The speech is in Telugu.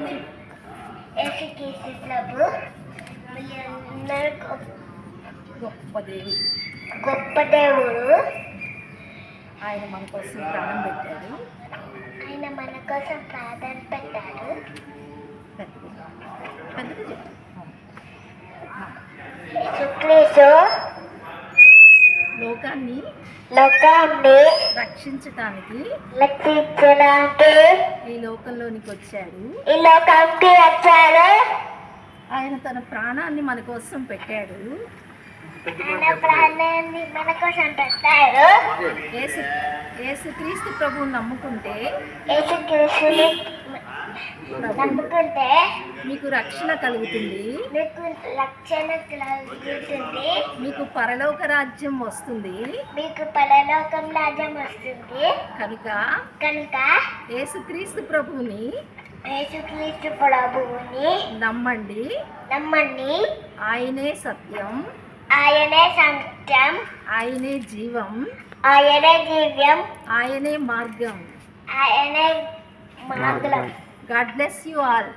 యేసుక్రీస్తు ప్రభు మీ అందరూ గొప్ప దేవుడు. ఆయన మన కోసం ప్రాణం పెట్టాడు. ఆయన మన కోసం ప్రార్థన పెట్టాడు. యేసుక్రీస్తు లోకాన్ని రక్షించడానికి ఈ లోకంలోనికి వచ్చాడు. ఆయన తన ప్రాణాన్ని మన కోసం పెట్టాడు. యేసుక్రీస్తు ప్రభువుని నమ్ముకుంటే మీకు రక్షణ కలుగుతుంది. మీకు పరలోక రాజ్యం వస్తుంది. కనుక యేసుక్రీస్తు ప్రభువుని నమ్మండి. ఆయనే సత్యం, ఆయనే జీవం, ఆయనే మార్గం. God bless you all.